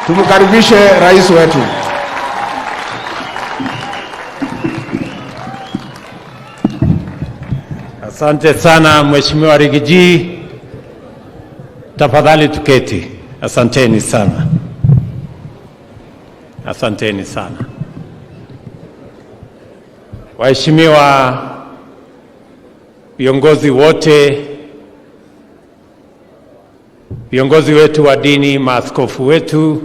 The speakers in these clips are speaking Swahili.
Tumkaribishe rais wetu. Asante sana Mheshimiwa Rigiji. Tafadhali tuketi. Asanteni sana. Asanteni sana. Waheshimiwa viongozi wote, viongozi wetu wa dini, maaskofu wetu,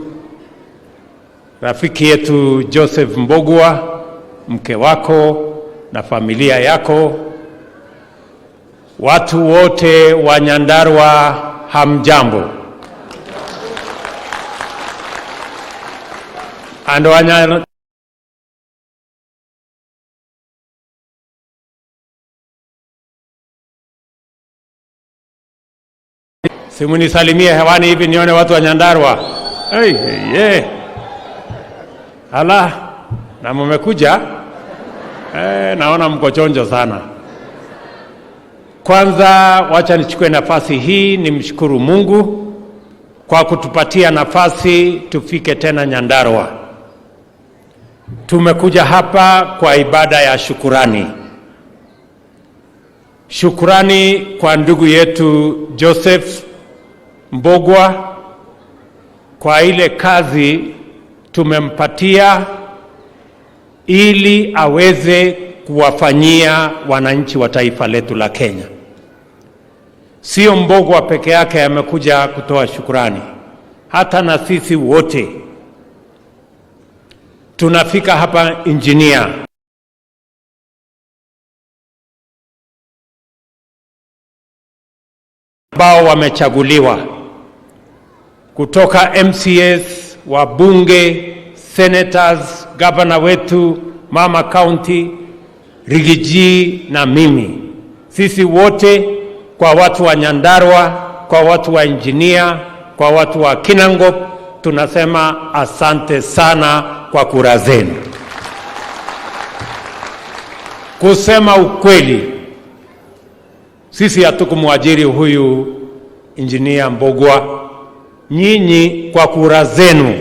rafiki yetu Joseph Mbogwa, mke wako na familia yako, watu wote wa Nyandarua, hamjambo. Simunisalimie hewani hivi nione watu wa Nyandarua. Hey. Hala, na mmekuja? Naona mko chonjo sana. Kwanza wacha nichukue nafasi hii nimshukuru Mungu kwa kutupatia nafasi tufike tena Nyandarua. Tumekuja hapa kwa ibada ya shukurani. Shukurani kwa ndugu yetu Joseph Mbogwa kwa ile kazi tumempatia ili aweze kuwafanyia wananchi wa taifa letu la Kenya. Sio Mbogwa peke yake amekuja kutoa shukrani, hata na sisi wote tunafika hapa engineer ambao wamechaguliwa kutoka MCS, wabunge, senators, governor wetu, mama county, Rigiji na mimi. Sisi wote kwa watu wa Nyandarua, kwa watu wa engineer, kwa watu wa Kinangop, tunasema asante sana kwa kura zenu. Kusema ukweli, sisi hatukumwajiri huyu engineer Mbogwa. Nyinyi kwa kura zenu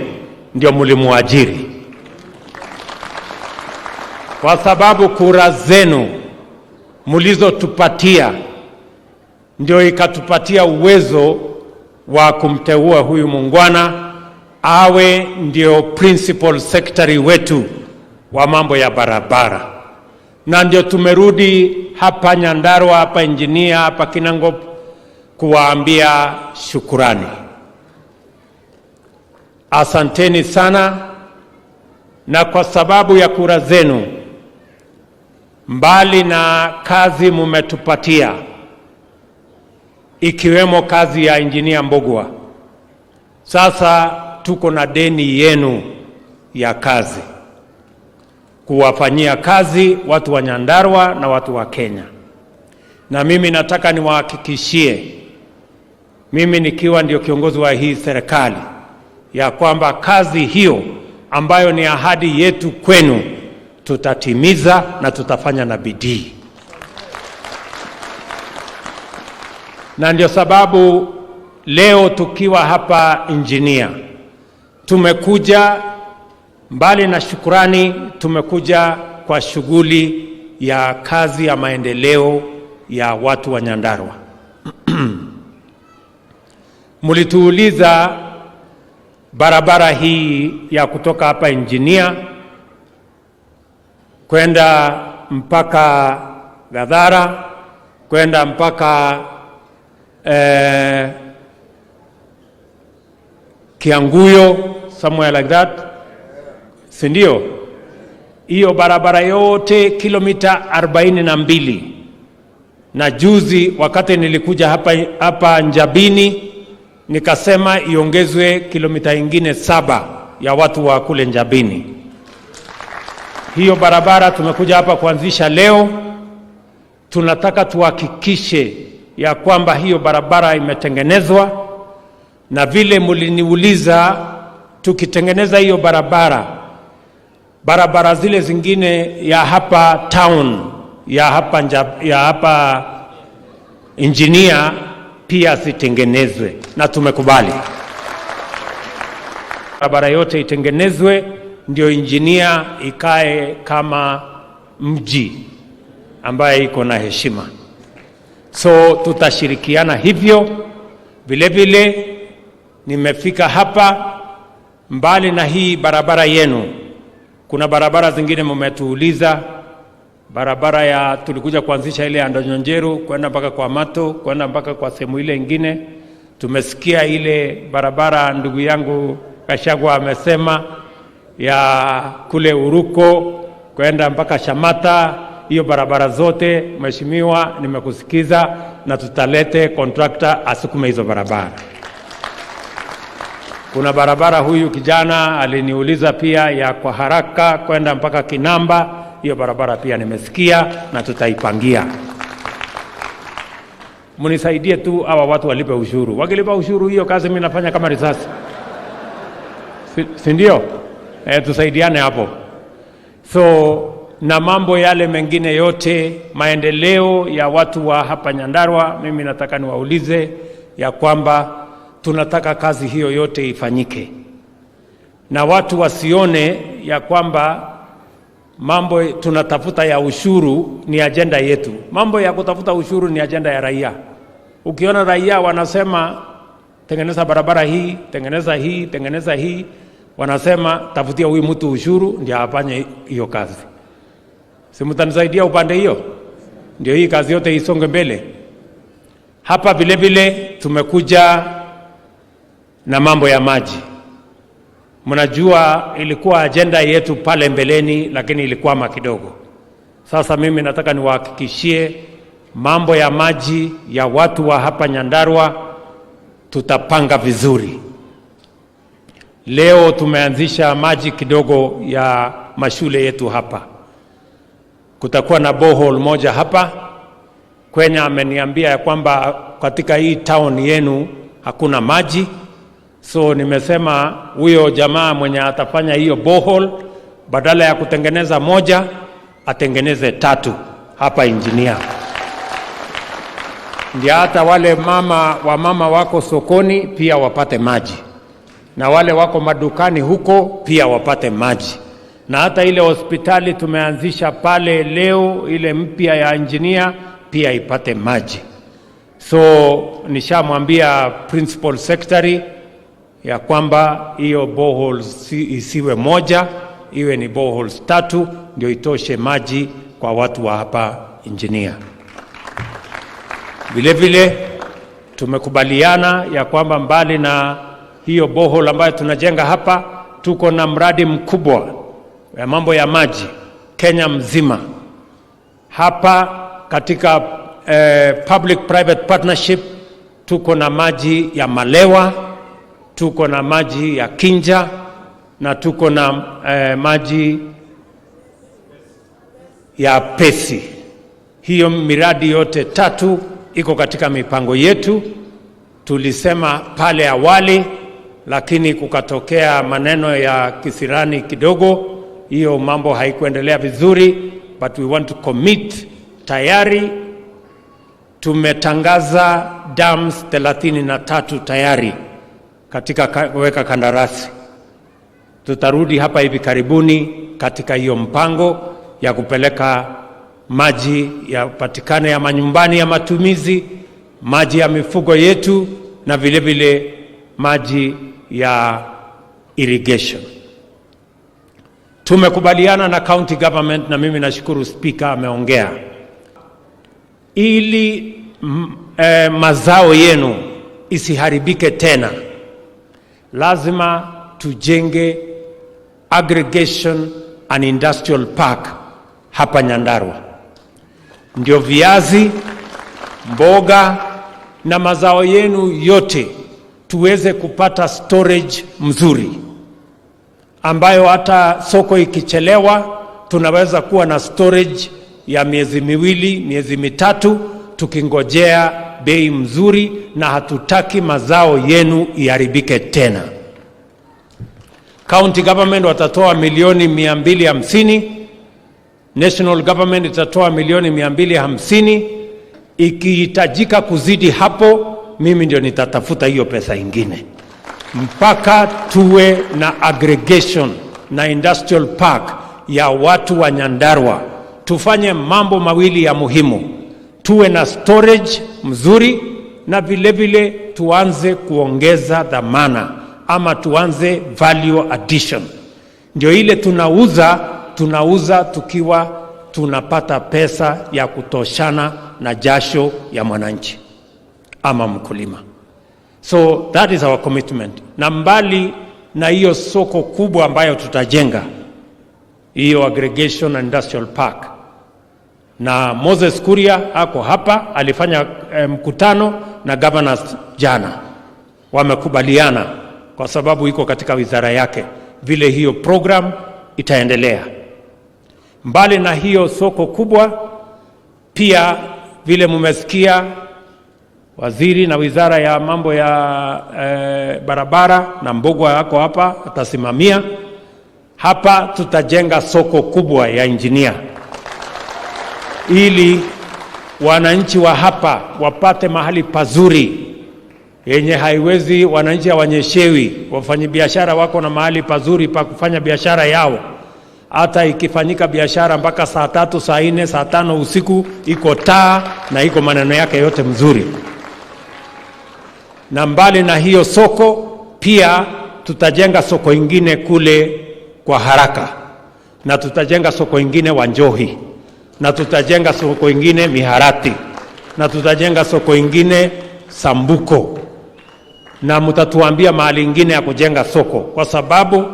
ndio mlimuajiri, kwa sababu kura zenu mlizotupatia ndio ikatupatia uwezo wa kumteua huyu muungwana awe ndio principal secretary wetu wa mambo ya barabara. Na ndio tumerudi hapa Nyandarua, hapa engineer, hapa Kinangop kuwaambia shukurani. Asanteni sana, na kwa sababu ya kura zenu, mbali na kazi mumetupatia ikiwemo kazi ya engineer Mbogwa, sasa tuko na deni yenu ya kazi, kuwafanyia kazi watu wa Nyandarua na watu wa Kenya. Na mimi nataka niwahakikishie, mimi nikiwa ndio kiongozi wa hii serikali, ya kwamba kazi hiyo ambayo ni ahadi yetu kwenu tutatimiza na tutafanya na bidii. Na ndio sababu leo tukiwa hapa engineer, tumekuja mbali na shukrani, tumekuja kwa shughuli ya kazi ya maendeleo ya watu wa Nyandarua. Mulituuliza barabara hii ya kutoka hapa engineer kwenda mpaka Gadhara, kwenda mpaka Kianguyo, somewhere like that, si ndio? Hiyo barabara yote kilomita 42. Na juzi wakati nilikuja hapa Njabini, nikasema iongezwe kilomita ingine 7 ya watu wa kule Njabini. Hiyo barabara tumekuja hapa kuanzisha leo. Tunataka tuhakikishe ya kwamba hiyo barabara imetengenezwa, na vile muliniuliza, tukitengeneza hiyo barabara zile zingine ya hapa town, ya hapa engineer pia zitengenezwe, na tumekubali. barabara yote itengenezwe, ndio injinia ikae kama mji ambaye iko na heshima. So tutashirikiana hivyo. Vile vile nimefika hapa, mbali na hii barabara yenu, kuna barabara zingine mmetuuliza. Barabara ya tulikuja kuanzisha ile ya Ndonyeru kwenda mpaka kwa Mato, kwenda mpaka kwa sehemu ile ingine. Tumesikia ile barabara ndugu yangu Kashagwa amesema ya kule Uruko kwenda mpaka Shamata. Hiyo barabara zote mheshimiwa, nimekusikiza na tutalete contractor asukume hizo barabara. Kuna barabara huyu kijana aliniuliza pia ya kwa haraka kwenda mpaka Kinamba. Hiyo barabara pia nimesikia na tutaipangia. Munisaidie tu hawa watu walipe ushuru. Wakilipa ushuru, hiyo kazi mimi nafanya kama risasi. Si ndio? Tusaidiane hapo. So na mambo yale mengine yote, maendeleo ya watu wa hapa Nyandarua, mimi nataka niwaulize ya kwamba tunataka kazi hiyo yote ifanyike. Na watu wasione ya kwamba mambo tunatafuta ya ushuru ni agenda yetu. Mambo ya kutafuta ushuru ni agenda ya raia. Ukiona raia wanasema tengeneza barabara hii, tengeneza hii, tengeneza hii, wanasema tafutia huyu mtu ushuru ndio afanye hiyo kazi. Si mtanisaidia upande hiyo? Ndio hii kazi yote isonge mbele. Hapa vile vile tumekuja na mambo ya maji. Mnajua ilikuwa agenda yetu pale mbeleni, lakini ilikuwa kidogo. Sasa mimi nataka niwahakikishie mambo ya maji ya watu wa hapa Nyandarua tutapanga vizuri. Leo tumeanzisha maji kidogo ya mashule yetu hapa. Kutakuwa na borehole moja hapa. Kenya ameniambia ya kwamba katika hii town yenu hakuna maji. So nimesema huyo jamaa mwenye atafanya hiyo borehole, badala ya kutengeneza moja, atengeneze 3 hapa engineer. Ndio hata wale mama wako sokoni pia wapate maji. Na wale wako madukani huko pia wapate maji. Na hata ile hospitali tumeanzisha pale leo, ile mpya ya engineer, pia ipate maji. So nishamwambia principal secretary ya kwamba hiyo boreholes isiwe moja, iwe ni boreholes 3, ndio itoshe maji kwa watu wa hapa engineer. Vile vile tumekubaliana ya kwamba mbali na hiyo borehole ambayo tunajenga hapa, tuko na mradi mkubwa ya mambo ya maji Kenya mzima. Hapa katika public private partnership tuko na maji ya Malewa, tuko na maji ya Kinja, na tuko na maji ya Pesi. Hiyo miradi yote 3 iko katika mipango yetu. Tulisema pale awali, lakini kukatokea maneno ya kisirani kidogo, hiyo mambo haikuendelea vizuri, but we want to commit. Tayari tumetangaza dams 33 tayari katika kuweka kandarasi. Tutarudi hapa hivi karibuni katika hiyo mpango ya kupeleka maji ya patikane ya manyumbani ya matumizi, maji ya mifugo yetu, na vile vile maji ya irrigation. Tumekubaliana na county government, na mimi nashukuru speaker ameongea, ili mazao yenu isiharibike tena, lazima tujenge aggregation and industrial park hapa Nyandarua. Ndio viazi, mboga na mazao yenu yote tuweze kupata storage mzuri, ambayo hata soko ikichelewa tunaweza kuwa na storage ya miezi 2, miezi 3 tukingojea bei mzuri, na hatutaki mazao yenu iharibike tena. County government watatoa milioni 250, national government itatoa milioni 250. Ikihitajika kuzidi hapo, mimi ndio nitatafuta hiyo pesa ingine. mpaka tuwe na aggregation na industrial park ya watu wa Nyandarua. Tufanye mambo mawili ya muhimu, tuwe na storage mzuri na vile vile tuanze kuongeza dhamana ama tuanze value addition. Ndio ile tunauza tukiwa tunapata pesa ya kutoshana na jasho ya mwananchi ama mkulima. So that is our commitment. Na mbali na hiyo soko kubwa ambayo tutajenga, hiyo aggregation and industrial park, na Moses Kuria ako hapa, alifanya mkutano na governors jana, wamekubaliana kwa sababu iko katika wizara yake vile hiyo program itaendelea. Mbali na hiyo soko kubwa, pia vile mumesikia waziri na wizara ya mambo ya barabara na Mbogwa yako hapa atasimamia. Hapa tutajenga soko kubwa ya engineer ili wananchi wa hapa wapate mahali pazuri yenye haiwezi wananchi hawanyeshewi. Wafanyabiashara wako na mahali pazuri pa kufanya biashara yao. Hata ikifanyika biashara mpaka saa 3, saa 4, saa 5 usiku iko taa na iko maneno yake yote mzuri. Na mbali na hiyo soko, pia tutajenga soko ingine kule kwa Haraka, na tutajenga soko ingine Wanjohi, na tutajenga soko ingine Miharati, na tutajenga soko ingine Sambuko, na mtatuambia mahali ingine ya kujenga soko, kwa sababu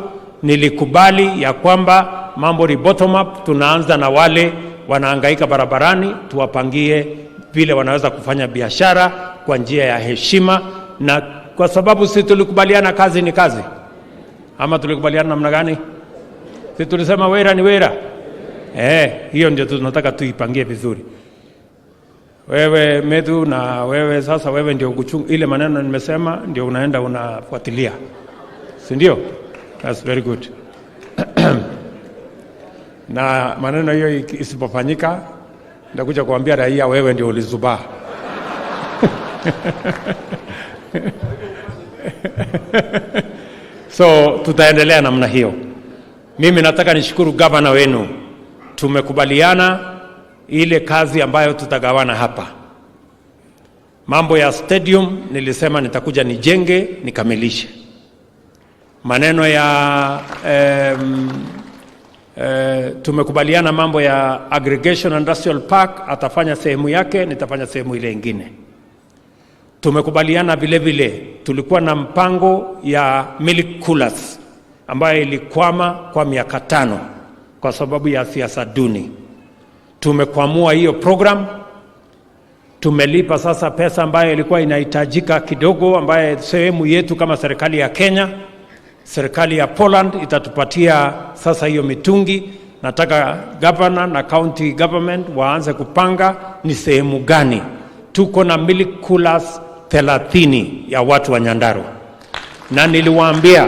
nilikubali ya kwamba mambo ni bottom up. Tunaanza na wale wanahangaika barabarani, tuwapangie vile wanaweza kufanya biashara kwa njia ya heshima, na kwa sababu sisi tulikubaliana kazi ni kazi. Ama tulikubaliana namna gani? Sisi tulisema wera ni wera. Hiyo ndio tunataka tuipangie vizuri. Wewe Medu, na wewe sasa, wewe ndio kuchunga ile maneno nimesema, ndio unaenda unafuatilia, si ndio? That's very good. Na maneno hiyo isipofanyika, nitakuja kuambia raia wewe ndio ulizubaa. So tutaendelea namna hiyo. Mimi nataka nishukuru governor wenu. Tumekubaliana ile kazi ambayo tutagawana hapa. Mambo ya stadium nilisema nitakuja nijenge nikamilishe. Maneno ya tumekubaliana mambo ya aggregation industrial park, atafanya sehemu yake, nitafanya sehemu ile nyingine. Tumekubaliana vile vile, tulikuwa na mpango ya milk coolers ambayo ilikwama kwa miaka 5 kwa sababu ya siasa duni. Tumekwamua hiyo program. Tumelipa sasa pesa ambayo ilikuwa inahitajika kidogo, ambayo sehemu yetu kama serikali ya Kenya, serikali ya Poland itatupatia sasa hiyo mitungi. Nataka governor na county government waanze kupanga ni sehemu gani. Tuko na milk coolers 30 ya watu wa Nyandarua. Na niliwaambia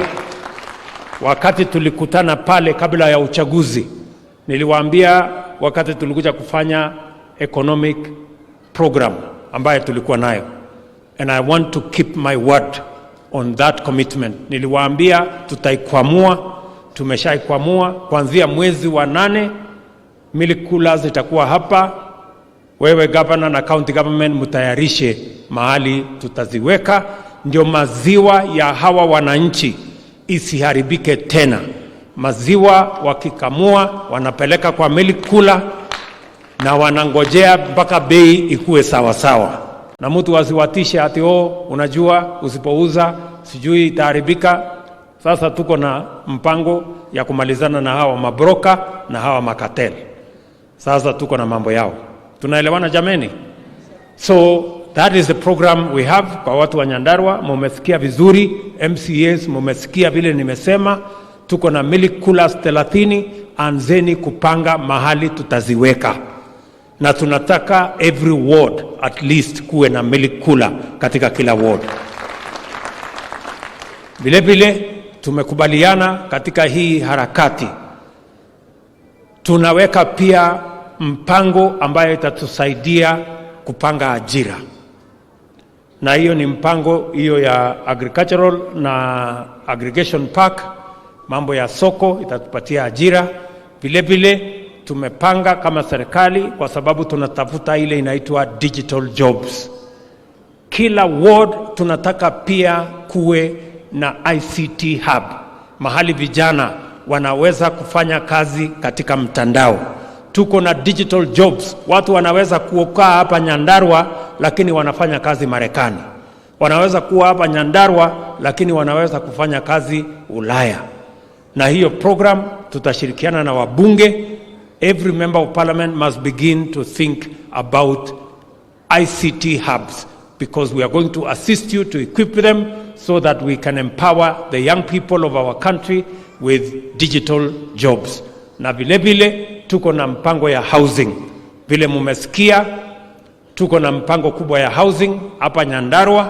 wakati tulikutana pale kabla ya uchaguzi, niliwaambia wakati tulikuja kufanya economic program ambayo tulikuwa nayo, and I want to keep my word on that commitment. Niliwaambia tutaikwamua, tumeshaikwamua. Kuanzia mwezi wa 8 milk coolers itakuwa hapa. Wewe governor na county government mtayarishe mahali tutaziweka, ndio maziwa ya hawa wananchi isiharibike tena. Maziwa wakikamua wanapeleka kwa milk cooler na wanangojea mpaka bei ikue sawa sawa. Na mtu wasiwatishe ati unajua usipouza sijui itaharibika. Sasa tuko na mpango ya kumalizana na hawa mabroka na hawa makateli. Sasa tuko na mambo yao. Tunaelewana jameni? So that is the program we have kwa watu wa Nyandarua. Mumesikia vizuri, MCAs mumesikia vile nimesema. Tuko na milk coolers 30, anzeni kupanga mahali tutaziweka. Na tunataka every ward at least kuwe na milk cooler katika kila ward. Vile vile tumekubaliana katika hii harakati, tunaweka pia mpango ambayo itatusaidia kupanga ajira. na hiyo ni mpango hiyo ya agricultural na aggregation park. Mambo ya soko itatupatia ajira. Vile vile tumepanga kama serikali, kwa sababu tunatafuta ile inaitwa digital jobs. Kila ward tunataka pia kuwe na ICT hub, mahali vijana wanaweza kufanya kazi katika mtandao. Tuko na digital jobs, watu wanaweza kuokaa hapa Nyandarua lakini wanafanya kazi Marekani. Wanaweza kuwa hapa Nyandarua lakini wanaweza kufanya kazi Ulaya. Na hiyo program tutashirikiana na wabunge. Every member of parliament must begin to think about ICT hubs, because we are going to assist you to equip them so that we can empower the young people of our country with digital jobs. Na vile vile tuko na mpango ya housing. Vile mumesikia, tuko na mpango kubwa ya housing hapa Nyandarua.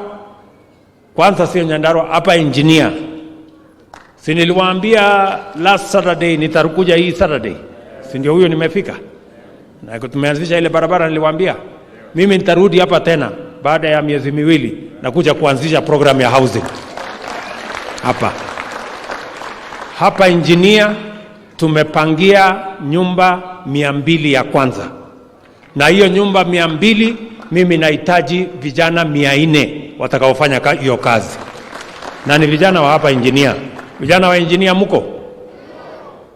Kwanza sio Nyandarua, hapa engineer. Si niliwaambia last Saturday nitakuja hii Saturday. Si ndio huyo nimefika? Na tumeanzisha ile barabara niliwaambia. Mimi nitarudi hapa tena baada ya miezi miwili na kuja kuanzisha program ya housing. Hapa engineer tumepangia nyumba 200 ya kwanza. Na hiyo nyumba 200 mimi nahitaji vijana 400 watakaofanya hiyo kazi. Na ni vijana wa hapa engineer. Vijana wa engineer muko?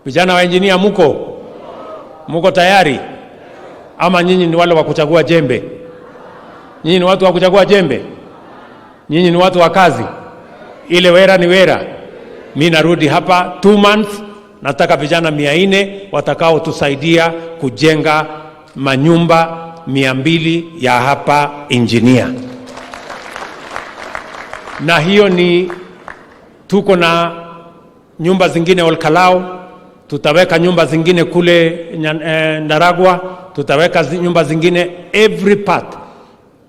Vijana wa engineer muko? Muko tayari? Ama nyinyi ni wale wa kuchagua jembe? Nyinyi ni watu wa kuchagua jembe? Nyinyi ni watu wa kazi? Ile wera ni wera. Mimi narudi hapa 2 months, nataka vijana 400 watakao tusaidia kujenga manyumba 200 ya hapa engineer. Na hiyo ni tuko na nyumba zingine Olkalao, tutaweka nyumba zingine kule Nyandarua, tutaweka nyumba zingine every part.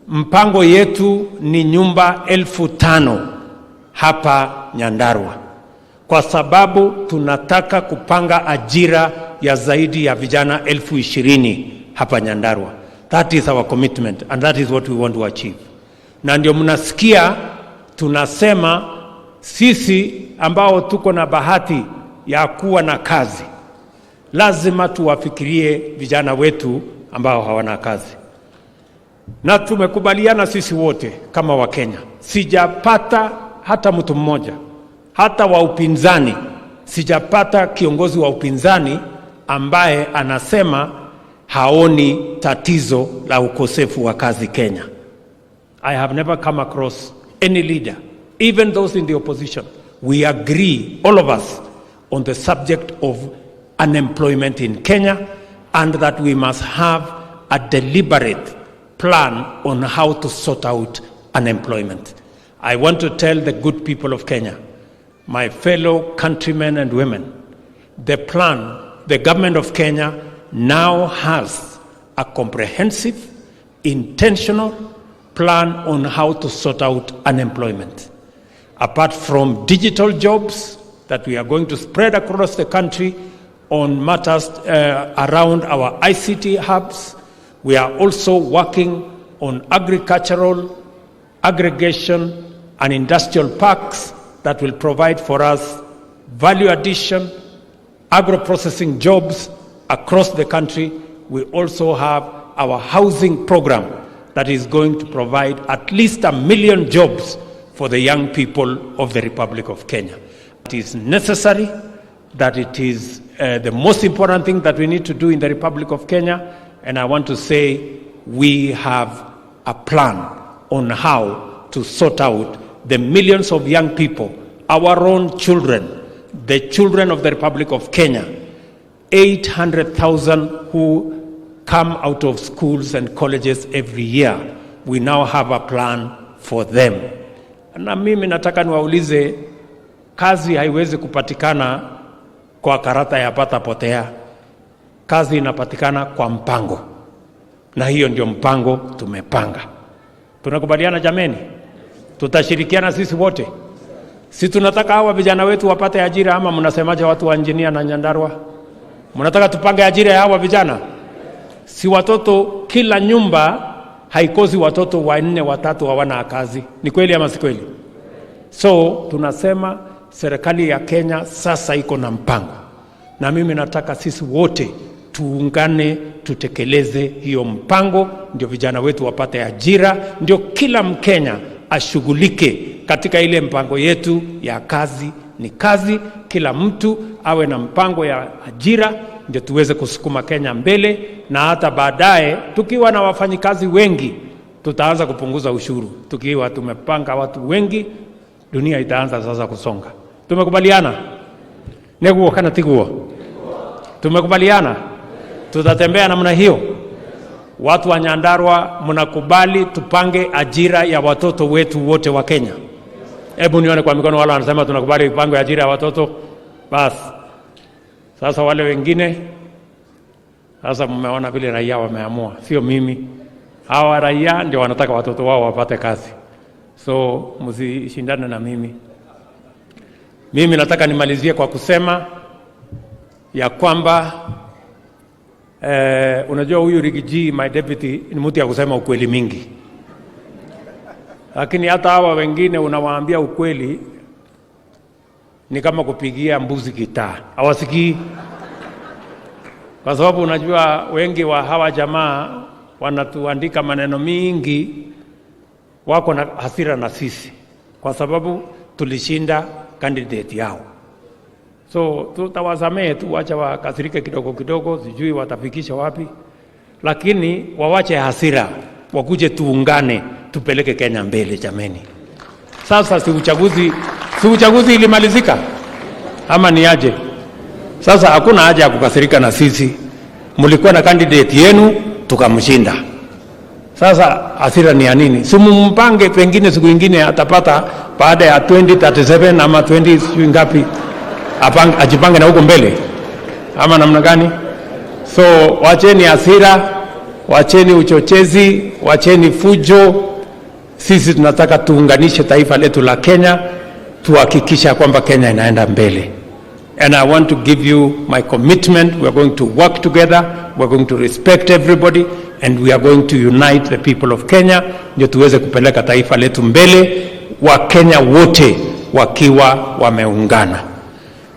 Mpango yetu ni nyumba 5,000 hapa Nyandarua, kwa sababu tunataka kupanga ajira ya zaidi ya vijana 20,000 hapa Nyandarua. That is our commitment and that is what we want to achieve. Na ndio mnasikia tunasema sisi ambao tuko na bahati ya kuwa na kazi, lazima tuwafikirie vijana wetu ambao hawana kazi. Na tumekubaliana sisi wote kama Wakenya. Sijapata hata mtu mmoja, hata wa upinzani, sijapata kiongozi wa upinzani ambaye anasema haoni tatizo la ukosefu wa kazi Kenya. I have never come across any leader, even those in the opposition. We agree, all of us, on the subject of unemployment in Kenya, and that we must have a deliberate plan on how to sort out unemployment. I want to tell the good people of Kenya, my fellow countrymen and women, the plan, the government of Kenya now has a comprehensive, intentional plan on how to sort out unemployment. Apart from digital jobs that we are going to spread across the country on matters around our ICT hubs, we are also working on agricultural, aggregation and industrial parks that will provide for us value addition, agro-processing jobs across the country. We also have our housing program that is going to provide at least 1 million jobs for the young people of the Republic of Kenya. It is necessary, that it is the most important thing that we need to do in the Republic of Kenya, and I want to say we have a plan on how to sort out the millions of young people, our own children, the children of the Republic of Kenya, 800,000 who come out of schools and colleges every year. We now have a plan for them. Na mimi nataka niwaulize, kazi haiwezi kupatikana kwa karata ya pata potea. Kazi inapatikana kwa mpango. Na hiyo ndio mpango tumepanga. Tunakubaliana jameni? Tutashirikiana sisi wote. Si tunataka hawa vijana wetu wapate ajira, ama mnasemaje watu wa engineer na Nyandarua? Mnataka tupange ajira ya hawa vijana? Si watoto kila nyumba haikosi watoto 4 watatu hawana kazi. Ni kweli ama si kweli? So tunasema serikali ya Kenya sasa iko na mpango, na mimi nataka sisi wote tuungane, tutekeleze hiyo mpango, ndio vijana wetu wapate ajira, ndio kila Mkenya ashughulike katika ile mpango yetu ya kazi ni kazi. Kila mtu awe na mpango ya ajira, ndio tuweze kusukuma Kenya mbele, na hata baadaye tukiwa na wafanyikazi wengi tutaanza kupunguza ushuru. Tukiwa tumepanga watu wengi, dunia itaanza sasa kusonga. Tumekubaliana? Neguo kana tiguo? Tumekubaliana? Tutatembea namna hiyo. Watu wa Nyandarua, mnakubali tupange ajira ya watoto wetu wote wa Kenya? Hebu nione kwa mikono wale wanasema tunakubali mpango ya ajira ya watoto. Basi. Sasa wale wengine, sasa mmeona vile raia wameamua, sio mimi. Hawa raia ndio wanataka watoto wao wapate kazi. So msishindane na mimi. Mimi nataka nimalizie kwa kusema ya kwamba unajua huyu Rigiji, my deputy, ni mtu ya kusema ukweli mingi. Lakini hata hawa wengine unawaambia ukweli ni kama kupigia mbuzi gitaa. Hawasikii. Kwa sababu unajua wengi wa hawa jamaa wanatuandika maneno mingi, wako na hasira na sisi kwa sababu tulishinda candidate yao. So tutawasamehe tu, wacha wakasirike kidogo kidogo, sijui watafikisha wapi, lakini wawache hasira, wakuje tuungane, tupeleke Kenya mbele jameni. Sasa si uchaguzi ilimalizika ama ni aje? Sasa hakuna haja ya kukasirika na sisi. Mlikuwa na candidate yenu tukamshinda. Sasa hasira ni ya nini? Mumpange, pengine siku nyingine atapata baada ya 2037 ama 20 sijui ngapi, ajipange na huko mbele ama namna gani? So wacheni hasira, wacheni uchochezi, wacheni fujo. Sisi tunataka tuunganishe taifa letu la Kenya, tuhakikisha kwamba Kenya inaenda mbele. And I want to give you my commitment. We are going to work together, we are going to respect everybody, and we are going to unite the people of Kenya, ndio tuweze kupeleka taifa letu mbele, wa Kenya wote wakiwa wameungana.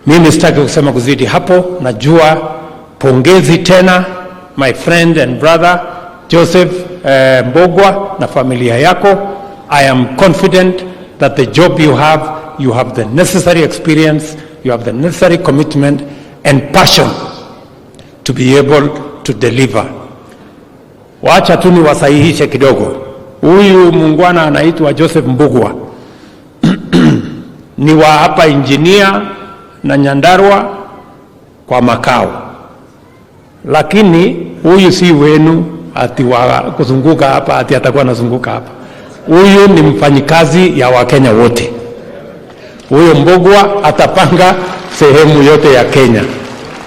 Mimi sitaki kusema kuzidi hapo. Najua pongezi tena my friend and brother Joseph Mbogwa na familia yako. I am confident that the job you have the necessary experience, you have the necessary commitment and passion to be able to deliver. Wacha tu niwasahihishe kidogo. Huyu muungwana anaitwa Joseph Mbogwa ni wa hapa engineer na Nyandarua kwa makao, lakini huyu si wenu ati wa kuzunguka hapa, ati atakuwa anazunguka hapa. Huyu ni mfanyikazi ya Wakenya wote. Huyo Mbogwa atapanga sehemu yote ya Kenya.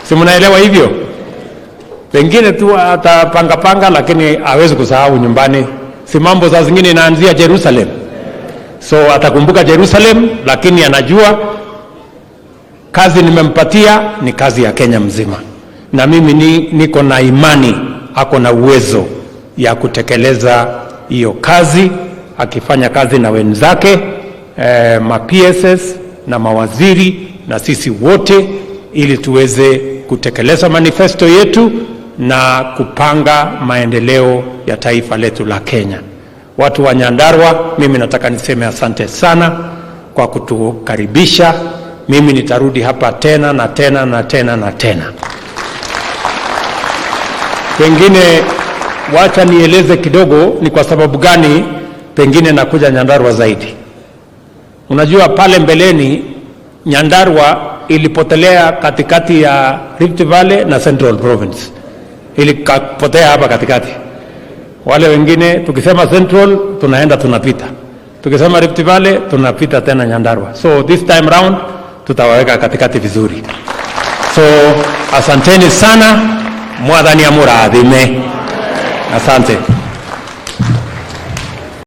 Si mnaelewa hivyo? Pengine tu atapanga, lakini hawezi kusahau nyumbani. Si mambo za zingine inaanzia Jerusalem. So atakumbuka Jerusalem, lakini anajua kazi nimempatia ni kazi ya Kenya mzima. Na mimi niko na imani ako na uwezo ya kutekeleza hiyo kazi, akifanya kazi na wenzake, ma-PSS na mawaziri na sisi wote, ili tuweze kutekeleza manifesto yetu na kupanga maendeleo ya taifa letu la Kenya. Watu wa Nyandarua, mimi nataka niseme asante sana kwa kutukaribisha. Mimi nitarudi hapa tena na tena na tena na tena. Pengine wacha nieleze kidogo ni kwa sababu gani pengine nakuja Nyandarua zaidi. Unajua pale mbeleni Nyandarua ilipotelea katikati ya Rift Valley na Central Province. Ilikapotea hapa katikati. Wale wengine tukisema Central tunaenda tunapita. Tukisema Rift Valley tunapita tena Nyandarua. So this time round tutawaweka katikati vizuri. So asanteni sana. Mwadhani amura adhime. Asante.